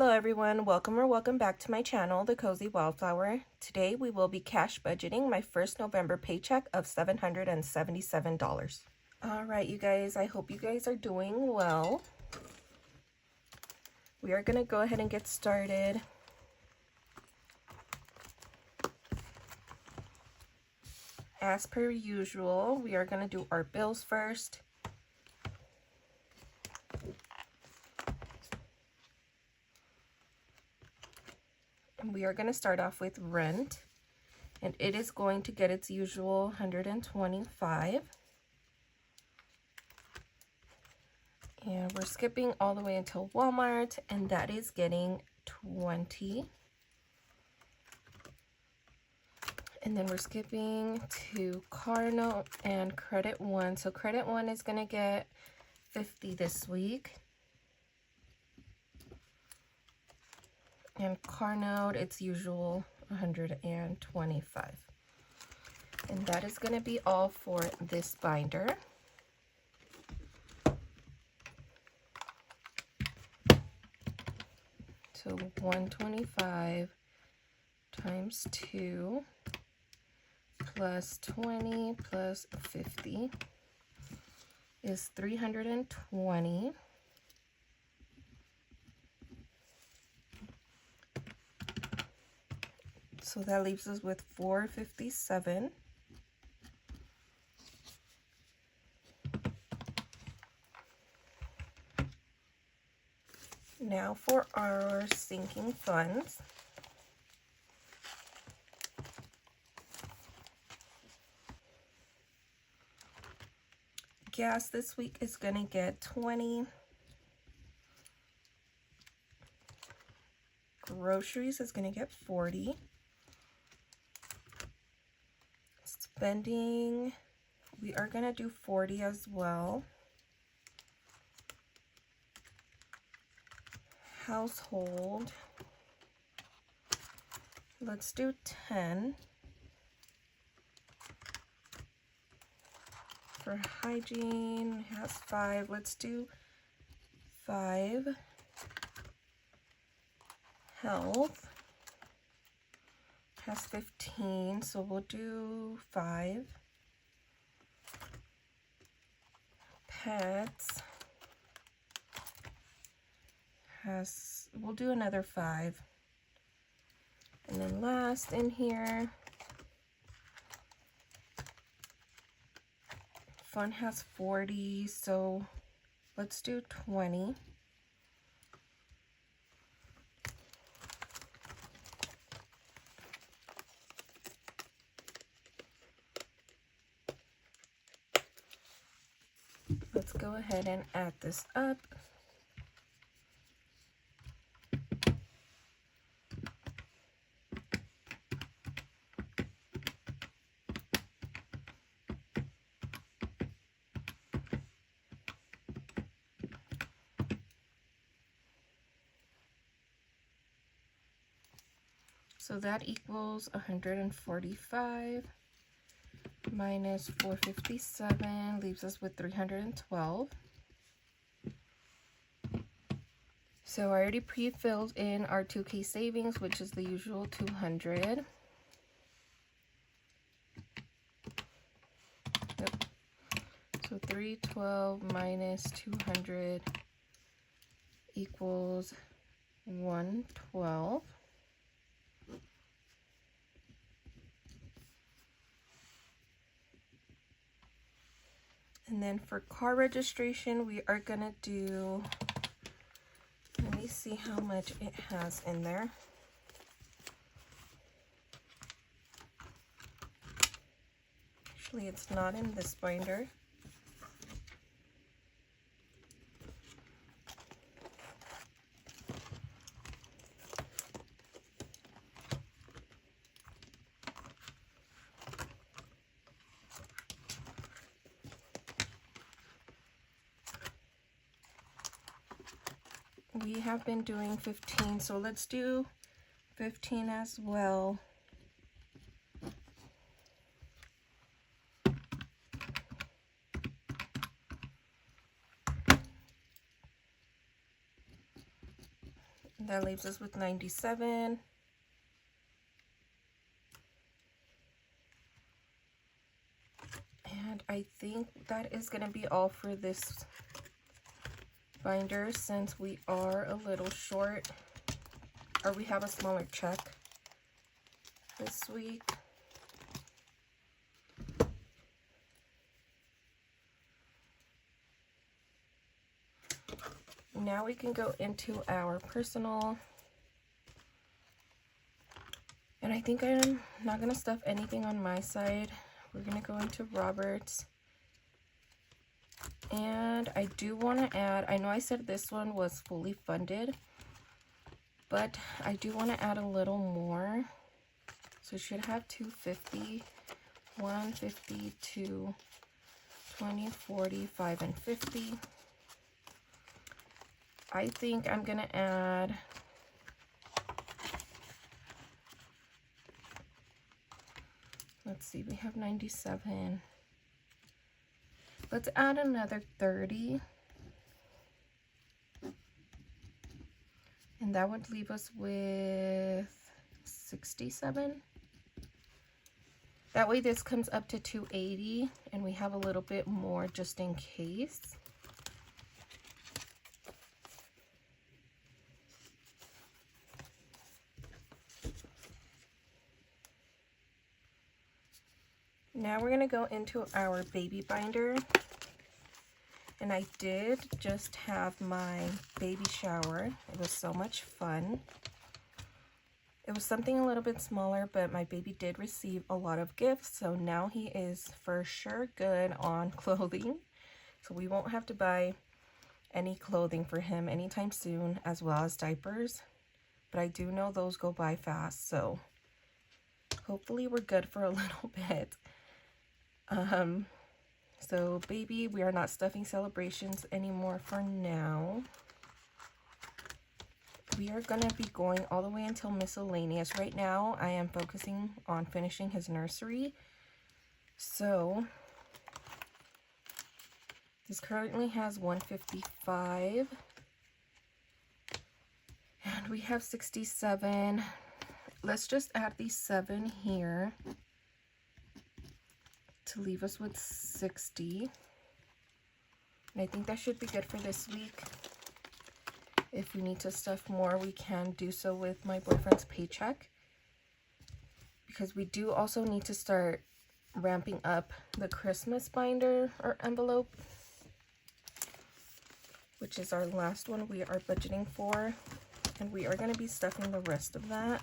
Hello everyone, welcome back to my channel, The Cozy Wildflower. Today we will be cash budgeting my first November paycheck of $777. Alright you guys, I hope you guys are doing well. We are going to go ahead and get started. As per usual, we are going to do our bills first. And we are going to start off with rent. And it is going to get its usual $125. And we're skipping all the way until Walmart, and that is getting $20. And then we're skipping to car note and credit one. So credit one is going to get $50 this week. And car note, it's usual $125. And that is going to be all for this binder. So 125 times 2 plus 20 plus 50 is 320. So that leaves us with 457. Now for our sinking funds. Gas this week is going to get 20. Groceries is going to get 40. Spending, we are going to do 40 as well. Household, let's do 10. For hygiene, has 5. Let's do 5. Health has 15, so we'll do 5. Pets has, we'll do another 5. And then last in here, fun has 40, so let's do 20. Let's go ahead and add this up. So that equals 145 minus 457 leaves us with 312. So I already pre-filled in our 2K savings, which is the usual 200. Yep. So 312 minus 200 equals 112. And then for car registration, we are going to do, let me see how much it has in there. Actually, it's not in this binder. We have been doing 15, so let's do 15 as well. That leaves us with 97. And I think that is going to be all for this binder, since we are a little short, or we have a smaller check this week. Now we can go into our personal. And I think I'm not going to stuff anything on my side. We're going to go into Robert's. And I do want to add, I know I said this one was fully funded, but I do want to add a little more. So it should have 250, 150, 2, 20, 40, 5, and 50. I think I'm going to add let's see, we have 97. Let's add another 30. And that would leave us with 67. That way this comes up to 280 and we have a little bit more just in case. Now we're going to go into our baby binder. And I did just have my baby shower. It was so much fun. It was something a little bit smaller, but my baby did receive a lot of gifts. So now he is for sure good on clothing. So we won't have to buy any clothing for him anytime soon, as well as diapers. But I do know those go by fast. So hopefully we're good for a little bit. So baby, we are not stuffing celebrations anymore for now. We are going to be going all the way until miscellaneous. Right now, I am focusing on finishing his nursery. So this currently has 155. And we have 67. Let's just add these 7 here to leave us with 60. And I think that should be good for this week. If we need to stuff more, we can do so with my boyfriend's paycheck, because we do also need to start ramping up the Christmas binder or envelope, which is our last one we are budgeting for. And we are going to be stuffing the rest of that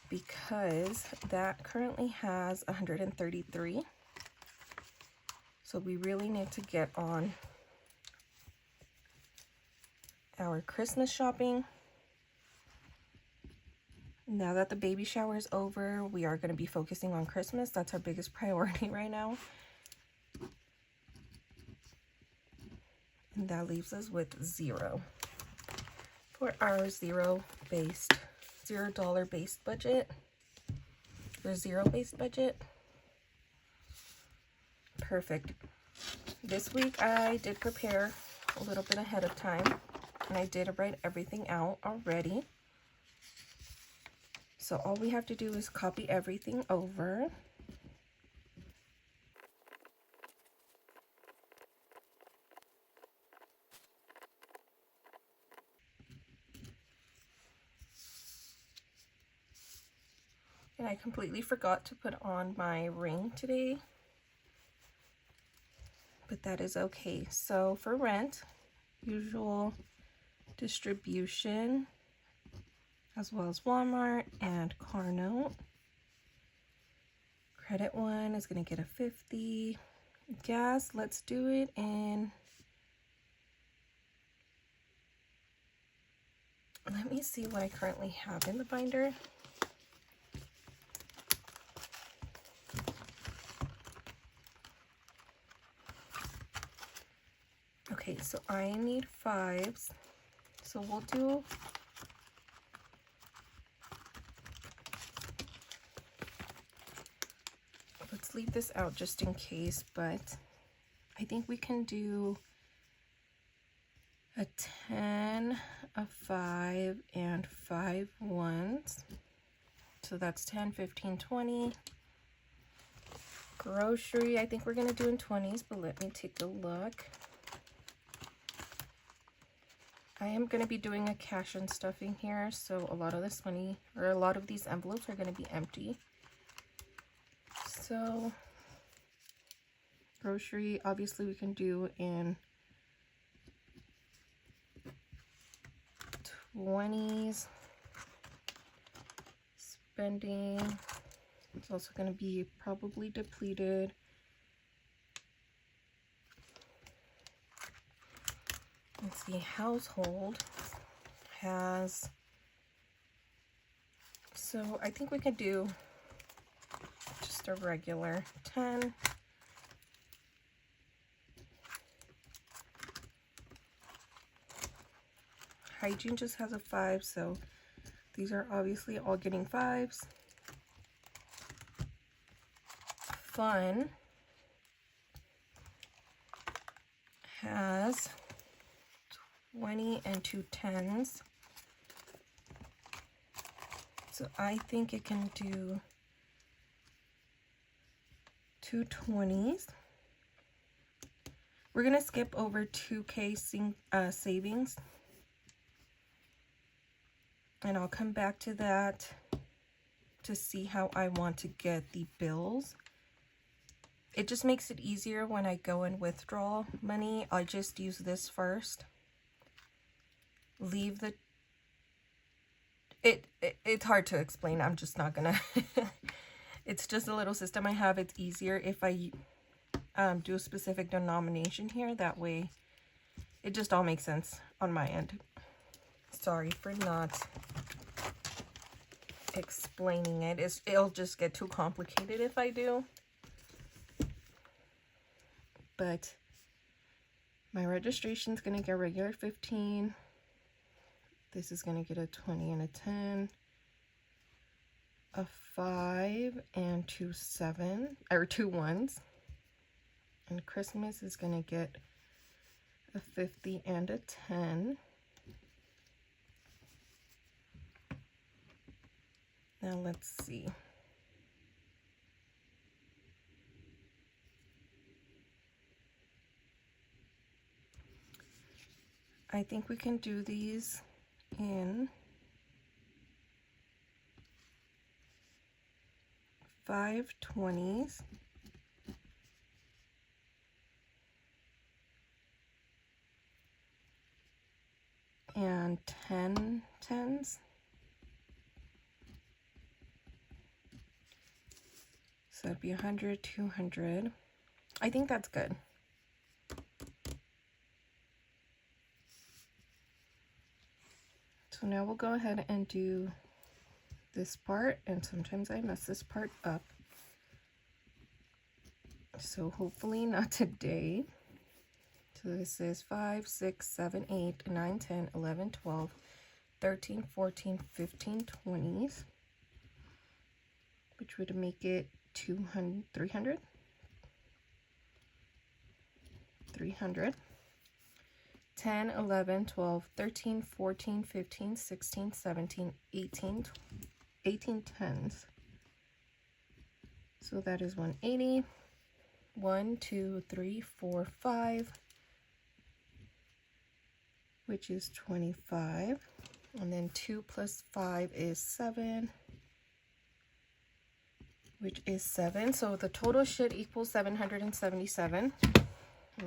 because that currently has 133. So we really need to get on our Christmas shopping. Now that the baby shower is over, we are going to be focusing on Christmas. That's our biggest priority right now. And that leaves us with 0 for our $0 based budget, or $0 based budget. Perfect. This week I did prepare a little bit ahead of time, and I did write everything out already. So all we have to do is copy everything over. And I completely forgot to put on my ring today, but that is okay. So for rent, usual distribution, as well as Walmart and car note. Credit one is going to get a 50. Gas, let's do it in, let me see what I currently have in the binder. Okay, so I need 5s. So we'll do, let's leave this out just in case, but I think we can do a 10, a 5, and 5 ones. So that's 10, 15, 20. Grocery, I think we're going to do in 20s, but let me take a look. I am going to be doing a cash and stuffing here, so a lot of this money, or a lot of these envelopes are going to be empty. So, grocery, obviously we can do in 20s. Spending, it's also going to be probably depleted. Let's see, household has, so I think we could do just a regular 10. Hygiene just has a 5, so these are obviously all getting 5s. Fun has 20 and 2 10s. So I think it can do 2 20s. We're going to skip over 2K savings. And I'll come back to that to see how I want to get the bills. It just makes it easier when I go and withdraw money. I just use this first. Leave the... It's hard to explain. I'm just not gonna... It's just a little system I have. It's easier if I do a specific denomination here. That way, it just all makes sense on my end. Sorry for not explaining it. It'll just get too complicated if I do. But my registration is going to get regular 15. This is going to get a 20 and a 10. A 5 and 2 7, or 2 1s. And Christmas is going to get a 50 and a 10. Now let's see. I think we can do these in 5 20s. And 10 10s. So that'd be 100, 200. I think that's good. So now we'll go ahead and do this part, and sometimes I mess this part up. So hopefully not today. So this is 5, 6, 7, 8, 9, 10, 11, 12, 13, 14, 15, 20s, which would make it 200, 300, 300, 10, 11, 12, 13, 14, 15, 16, 17, 18, 18 10s. So that is 180, 1, 2, 3, 4, 5, which is 25, and then 2 plus 5 is 7, which is 7. So the total should equal 777.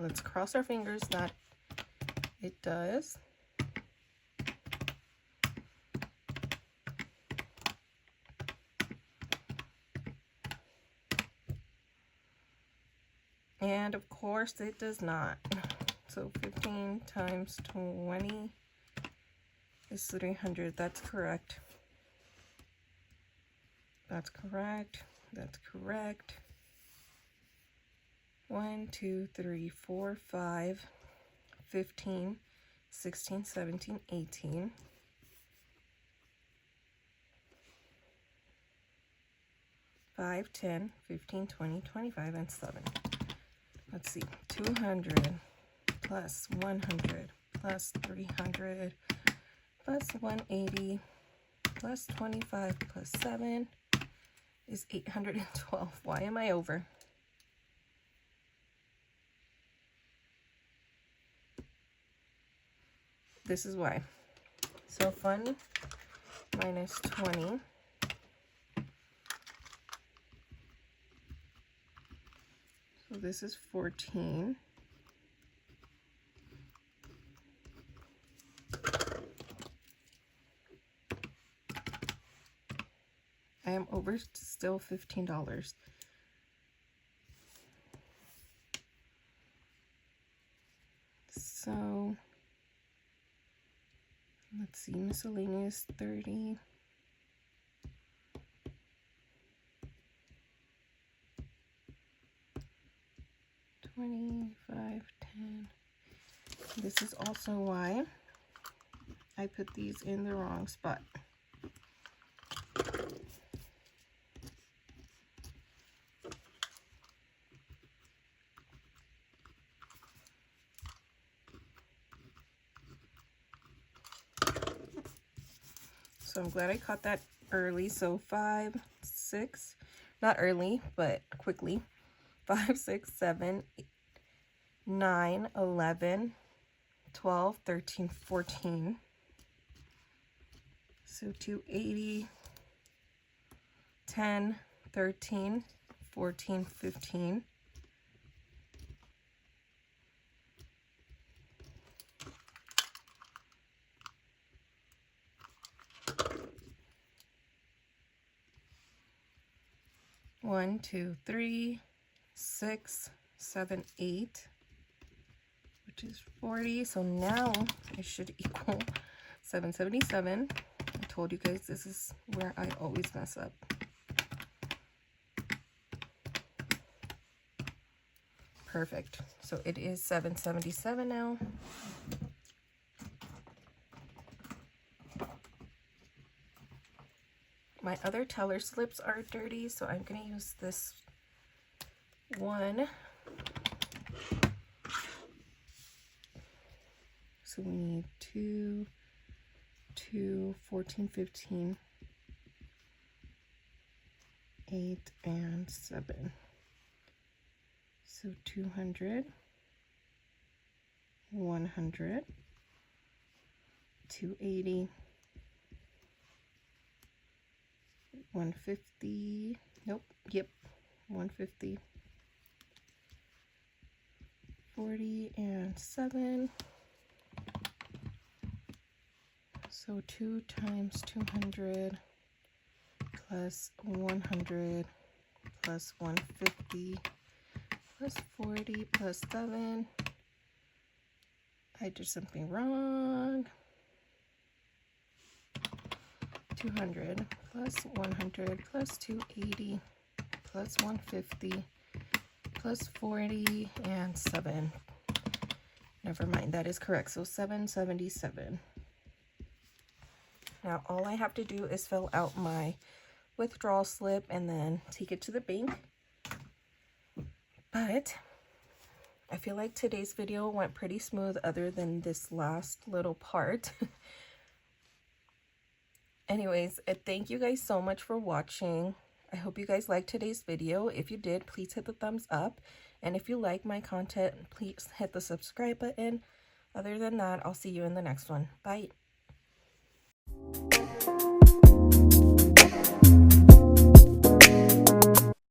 Let's cross our fingers that it does. And of course it does not. So 15 times 20 is 300. That's correct. That's correct. That's correct. 1, 2, 3, 4, 5, 15, 16, 17, 18. Five, 10, 15, 20, 25, and 7. Let's see. 200 plus 100 plus 300 plus 180 plus 25 plus 7 is 812. Why am I over? This is why. So fun minus 20. So this is 14. I am over still $15. So let's see, miscellaneous 30. $25, $10. This is also why I put these in the wrong spot. So I'm glad I caught that early. So 5, 6, not early, but quickly. 5, 6, 7, 9, 11, 12, 13, 14. So 280, 10, 13, 14, 15. One, 2, 3, 6, 7, 8, which is 40. So now it should equal 777. I told you guys this is where I always mess up. Perfect. So it is 777 now. My other teller slips are dirty, so I'm going to use this one. So we need 2, 14, 15, 8, and 7. So 200, 100, 280, 150, nope, yep, 150, 40, and 7. So 2 times 200 plus 100 plus 150 plus 40 plus 7. I did something wrong. 200 plus 100 plus 280 plus 150 plus 40 and 7. Never mind, that is correct. So 777. Now all I have to do is fill out my withdrawal slip and then take it to the bank. But I feel like today's video went pretty smooth other than this last little part. Anyways, thank you guys so much for watching. I hope you guys liked today's video. If you did, please hit the thumbs up. And if you like my content, please hit the subscribe button. Other than that, I'll see you in the next one. Bye.